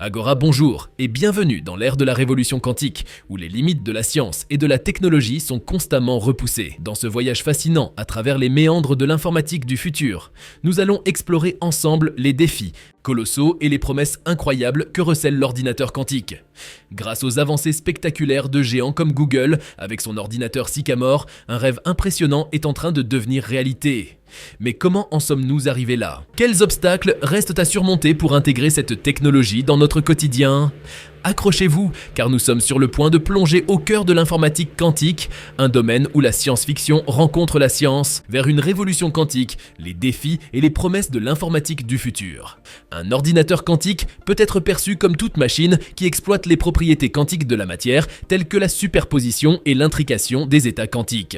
Agora bonjour et bienvenue dans l'ère de la révolution quantique où les limites de la science et de la technologie sont constamment repoussées. Dans ce voyage fascinant à travers les méandres de l'informatique du futur, nous allons explorer ensemble les défis colossaux et les promesses incroyables que recèle l'ordinateur quantique. Grâce aux avancées spectaculaires de géants comme Google, avec son ordinateur Sycamore, un rêve impressionnant est en train de devenir réalité. Mais comment en sommes-nous arrivés là? Quels obstacles restent à surmonter pour intégrer cette technologie dans notre quotidien? Accrochez-vous, car nous sommes sur le point de plonger au cœur de l'informatique quantique, un domaine où la science-fiction rencontre la science, vers une révolution quantique, les défis et les promesses de l'informatique du futur. Un ordinateur quantique peut être perçu comme toute machine qui exploite les propriétés quantiques de la matière, telles que la superposition et l'intrication des états quantiques.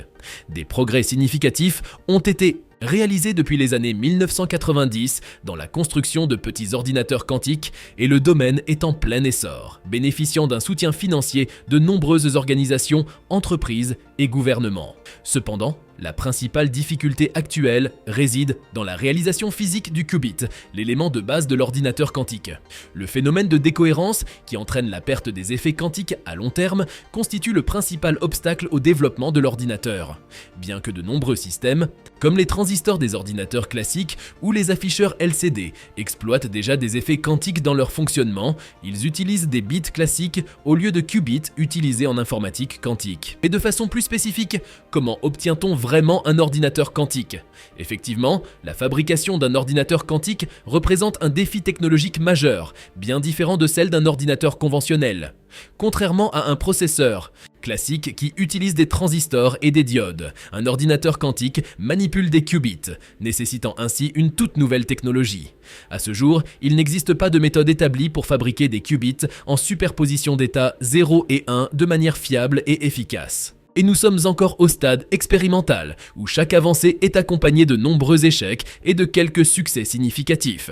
Des progrès significatifs ont été réalisés depuis les années 1990 dans la construction de petits ordinateurs quantiques et le domaine est en plein essor, bénéficiant d'un soutien financier de nombreuses organisations, entreprises et gouvernements. Cependant, la principale difficulté actuelle réside dans la réalisation physique du qubit, l'élément de base de l'ordinateur quantique. Le phénomène de décohérence, qui entraîne la perte des effets quantiques à long terme, constitue le principal obstacle au développement de l'ordinateur. Bien que de nombreux systèmes, comme les transistors des ordinateurs classiques ou les afficheurs LCD, exploitent déjà des effets quantiques dans leur fonctionnement, ils utilisent des bits classiques au lieu de qubits utilisés en informatique quantique. Et de façon plus spécifique, comment obtient-on vraiment un ordinateur quantique? Effectivement, la fabrication d'un ordinateur quantique représente un défi technologique majeur, bien différent de celle d'un ordinateur conventionnel. Contrairement à un processeur classique qui utilise des transistors et des diodes, un ordinateur quantique manipule des qubits, nécessitant ainsi une toute nouvelle technologie. À ce jour, il n'existe pas de méthode établie pour fabriquer des qubits en superposition d'états 0 et 1 de manière fiable et efficace. Et nous sommes encore au stade expérimental, où chaque avancée est accompagnée de nombreux échecs et de quelques succès significatifs.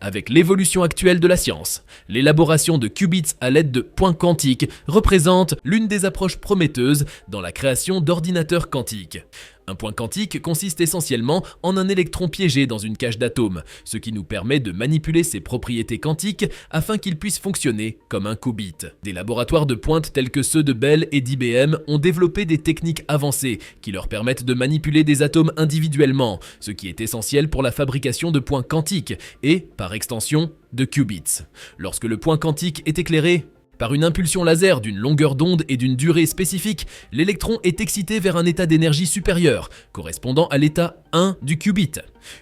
Avec l'évolution actuelle de la science, l'élaboration de qubits à l'aide de points quantiques représente l'une des approches prometteuses dans la création d'ordinateurs quantiques. Un point quantique consiste essentiellement en un électron piégé dans une cage d'atomes, ce qui nous permet de manipuler ses propriétés quantiques afin qu'il puisse fonctionner comme un qubit. Des laboratoires de pointe tels que ceux de Bell et d'IBM ont développé des techniques avancées qui leur permettent de manipuler des atomes individuellement, ce qui est essentiel pour la fabrication de points quantiques et, par extension, de qubits. Lorsque le point quantique est éclairé par une impulsion laser d'une longueur d'onde et d'une durée spécifique, l'électron est excité vers un état d'énergie supérieur, correspondant à l'état 1 du qubit.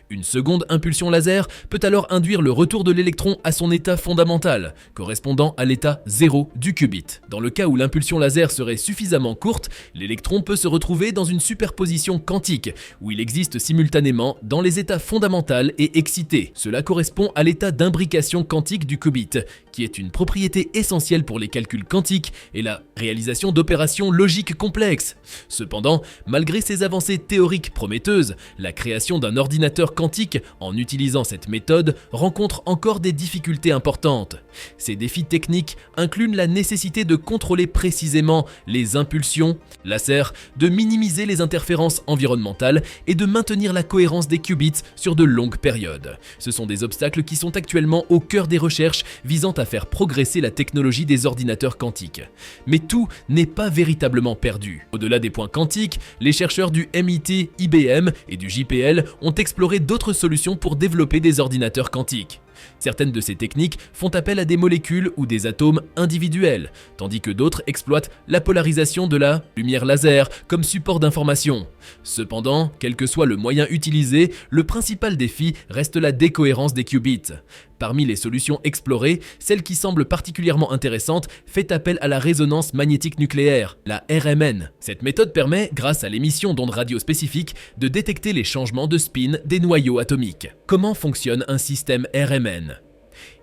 Une seconde impulsion laser peut alors induire le retour de l'électron à son état fondamental, correspondant à l'état 0 du qubit. Dans le cas où l'impulsion laser serait suffisamment courte, l'électron peut se retrouver dans une superposition quantique, où il existe simultanément dans les états fondamental et excité. Cela correspond à l'état d'imbrication quantique du qubit, qui est une propriété essentielle pour les calculs quantiques et la réalisation d'opérations logiques complexes. Cependant, malgré ces avancées théoriques prometteuses, la création d'un ordinateur quantique en utilisant cette méthode rencontre encore des difficultés importantes. Ces défis techniques incluent la nécessité de contrôler précisément les impulsions laser, de minimiser les interférences environnementales et de maintenir la cohérence des qubits sur de longues périodes. Ce sont des obstacles qui sont actuellement au cœur des recherches visant à faire progresser la technologie des ordinateurs quantiques. Mais tout n'est pas véritablement perdu. Au-delà des points quantiques, les chercheurs du MIT, IBM et du JPL ont exploré d'autres solutions pour développer des ordinateurs quantiques. Certaines de ces techniques font appel à des molécules ou des atomes individuels, tandis que d'autres exploitent la polarisation de la lumière laser comme support d'information. Cependant, quel que soit le moyen utilisé, le principal défi reste la décohérence des qubits. Parmi les solutions explorées, celle qui semble particulièrement intéressante fait appel à la résonance magnétique nucléaire, la RMN. Cette méthode permet, grâce à l'émission d'ondes radio spécifiques, de détecter les changements de spin des noyaux atomiques. Comment fonctionne un système RMN?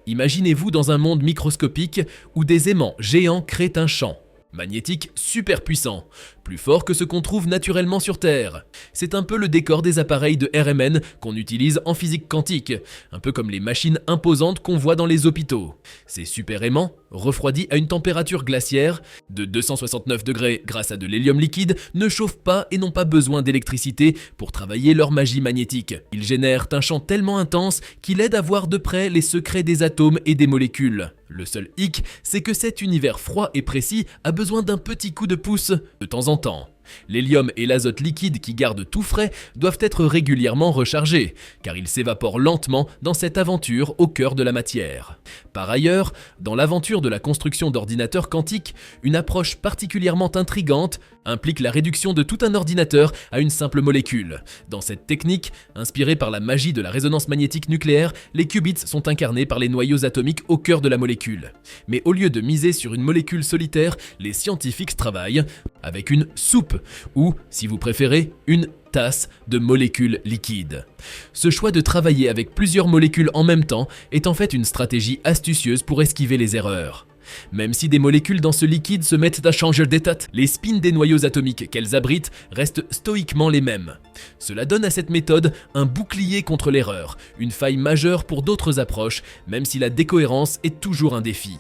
Imaginez-vous dans un monde microscopique où des aimants géants créent un champ magnétique super puissant. plus fort que ce qu'on trouve naturellement sur Terre. C'est un peu le décor des appareils de RMN qu'on utilise en physique quantique, un peu comme les machines imposantes qu'on voit dans les hôpitaux. Ces super aimants, refroidis à une température glaciaire de 269 degrés grâce à de l'hélium liquide, ne chauffent pas et n'ont pas besoin d'électricité pour travailler leur magie magnétique. Ils génèrent un champ tellement intense qu'il aide à voir de près les secrets des atomes et des molécules. Le seul hic, c'est que cet univers froid et précis a besoin d'un petit coup de pouce de temps en temps. L'hélium et l'azote liquide qui gardent tout frais doivent être régulièrement rechargés, car ils s'évaporent lentement dans cette aventure au cœur de la matière. Par ailleurs, dans l'aventure de la construction d'ordinateurs quantiques, une approche particulièrement intrigante implique la réduction de tout un ordinateur à une simple molécule. Dans cette technique, inspirée par la magie de la résonance magnétique nucléaire, les qubits sont incarnés par les noyaux atomiques au cœur de la molécule. Mais au lieu de miser sur une molécule solitaire, les scientifiques travaillent avec une soupe, ou, si vous préférez, une tasse de molécules liquides. Ce choix de travailler avec plusieurs molécules en même temps est en fait une stratégie astucieuse pour esquiver les erreurs. Même si des molécules dans ce liquide se mettent à changer d'état, les spins des noyaux atomiques qu'elles abritent restent stoïquement les mêmes. Cela donne à cette méthode un bouclier contre l'erreur, une faille majeure pour d'autres approches, même si la décohérence est toujours un défi.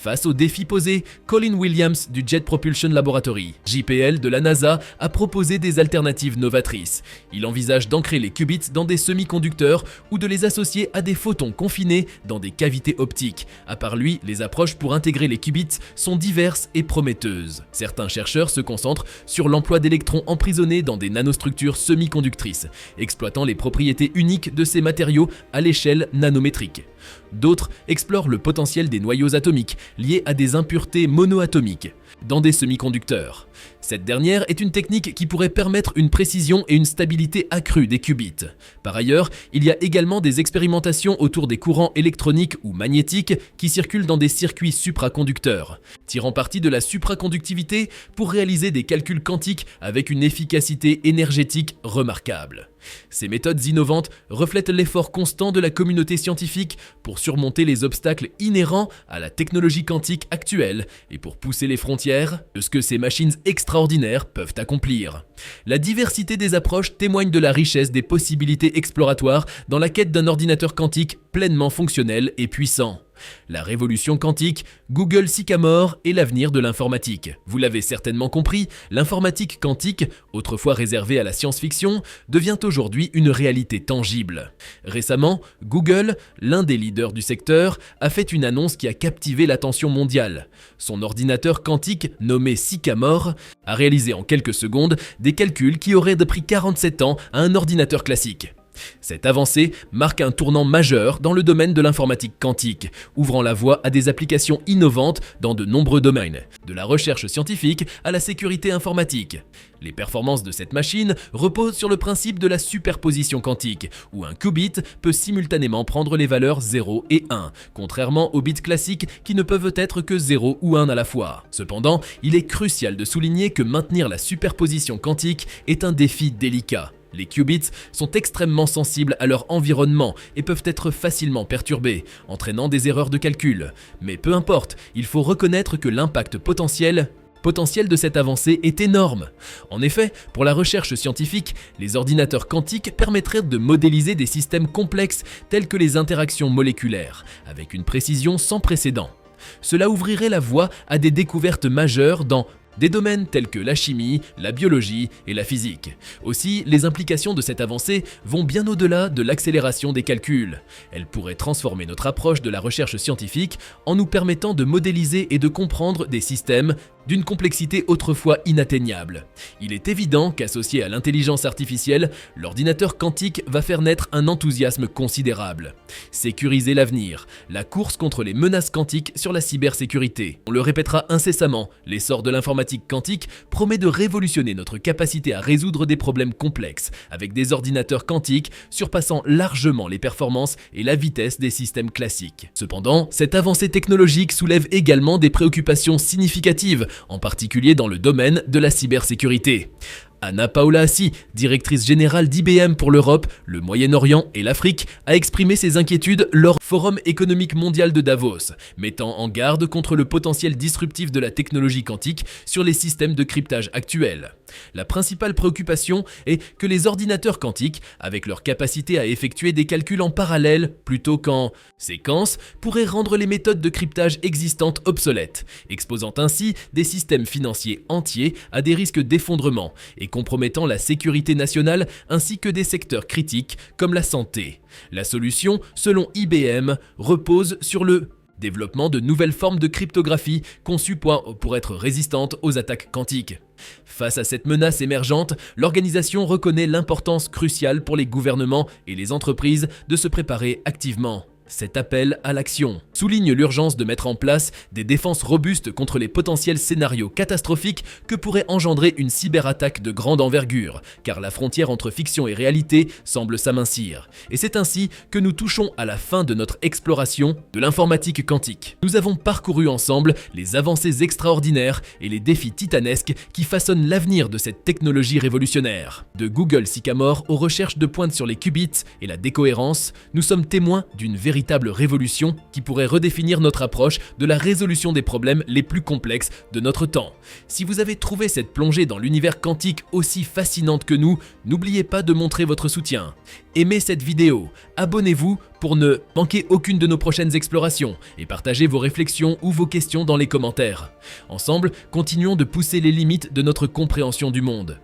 Face au défi posé, Colin Williams du Jet Propulsion Laboratory, JPL de la NASA, a proposé des alternatives novatrices. Il envisage d'ancrer les qubits dans des semi-conducteurs ou de les associer à des photons confinés dans des cavités optiques. À part lui, les approches pour intégrer les qubits sont diverses et prometteuses. Certains chercheurs se concentrent sur l'emploi d'électrons emprisonnés dans des nanostructures semi-conductrices, exploitant les propriétés uniques de ces matériaux à l'échelle nanométrique. D'autres explorent le potentiel des noyaux atomiques liés à des impuretés monoatomiques dans des semi-conducteurs. Cette dernière est une technique qui pourrait permettre une précision et une stabilité accrues des qubits. Par ailleurs, il y a également des expérimentations autour des courants électroniques ou magnétiques qui circulent dans des circuits supraconducteurs, tirant parti de la supraconductivité pour réaliser des calculs quantiques avec une efficacité énergétique remarquable. Ces méthodes innovantes reflètent l'effort constant de la communauté scientifique pour surmonter les obstacles inhérents à la technologie quantique actuelle et pour pousser les frontières de ce que ces machines extraordinaires peuvent accomplir. La diversité des approches témoigne de la richesse des possibilités exploratoires dans la quête d'un ordinateur quantique pleinement fonctionnel et puissant. La révolution quantique, Google Sycamore et l'avenir de l'informatique. Vous l'avez certainement compris, l'informatique quantique, autrefois réservée à la science-fiction, devient aujourd'hui une réalité tangible. Récemment, Google, l'un des leaders du secteur, a fait une annonce qui a captivé l'attention mondiale. Son ordinateur quantique, nommé Sycamore, a réalisé en quelques secondes des calculs qui auraient pris 47 ans à un ordinateur classique. Cette avancée marque un tournant majeur dans le domaine de l'informatique quantique, ouvrant la voie à des applications innovantes dans de nombreux domaines, de la recherche scientifique à la sécurité informatique. Les performances de cette machine reposent sur le principe de la superposition quantique, où un qubit peut simultanément prendre les valeurs 0 et 1, contrairement aux bits classiques qui ne peuvent être que 0 ou 1 à la fois. Cependant, il est crucial de souligner que maintenir la superposition quantique est un défi délicat. Les qubits sont extrêmement sensibles à leur environnement et peuvent être facilement perturbés, entraînant des erreurs de calcul. Mais peu importe, il faut reconnaître que l'impact potentiel de cette avancée est énorme. En effet, pour la recherche scientifique, les ordinateurs quantiques permettraient de modéliser des systèmes complexes tels que les interactions moléculaires, avec une précision sans précédent. Cela ouvrirait la voie à des découvertes majeures dans des domaines tels que la chimie, la biologie et la physique. Aussi, les implications de cette avancée vont bien au-delà de l'accélération des calculs. Elles pourraient transformer notre approche de la recherche scientifique en nous permettant de modéliser et de comprendre des systèmes d'une complexité autrefois inatteignable. Il est évident qu'associé à l'intelligence artificielle, l'ordinateur quantique va faire naître un enthousiasme considérable. Sécuriser l'avenir, la course contre les menaces quantiques sur la cybersécurité. On le répétera incessamment, l'essor de l'informatique quantique promet de révolutionner notre capacité à résoudre des problèmes complexes, avec des ordinateurs quantiques surpassant largement les performances et la vitesse des systèmes classiques. Cependant, cette avancée technologique soulève également des préoccupations significatives, en particulier dans le domaine de la cybersécurité. Anna Paula Assi, directrice générale d'IBM pour l'Europe, le Moyen-Orient et l'Afrique, a exprimé ses inquiétudes lors du Forum économique mondial de Davos, mettant en garde contre le potentiel disruptif de la technologie quantique sur les systèmes de cryptage actuels. La principale préoccupation est que les ordinateurs quantiques, avec leur capacité à effectuer des calculs en parallèle plutôt qu'en séquence, pourraient rendre les méthodes de cryptage existantes obsolètes, exposant ainsi des systèmes financiers entiers à des risques d'effondrement et compromettant la sécurité nationale ainsi que des secteurs critiques comme la santé. La solution, selon IBM, repose sur le développement de nouvelles formes de cryptographie conçues pour être résistantes aux attaques quantiques. Face à cette menace émergente, l'organisation reconnaît l'importance cruciale pour les gouvernements et les entreprises de se préparer activement. Cet appel à l'action souligne l'urgence de mettre en place des défenses robustes contre les potentiels scénarios catastrophiques que pourrait engendrer une cyberattaque de grande envergure, car la frontière entre fiction et réalité semble s'amincir. Et c'est ainsi que nous touchons à la fin de notre exploration de l'informatique quantique. Nous avons parcouru ensemble les avancées extraordinaires et les défis titanesques qui façonnent l'avenir de cette technologie révolutionnaire. De Google Sycamore aux recherches de pointe sur les qubits et la décohérence, nous sommes témoins d'une véritable révolution qui pourrait redéfinir notre approche de la résolution des problèmes les plus complexes de notre temps. Si vous avez trouvé cette plongée dans l'univers quantique aussi fascinante que nous, n'oubliez pas de montrer votre soutien. Aimez cette vidéo, abonnez-vous pour ne manquer aucune de nos prochaines explorations et partagez vos réflexions ou vos questions dans les commentaires. Ensemble, continuons de pousser les limites de notre compréhension du monde.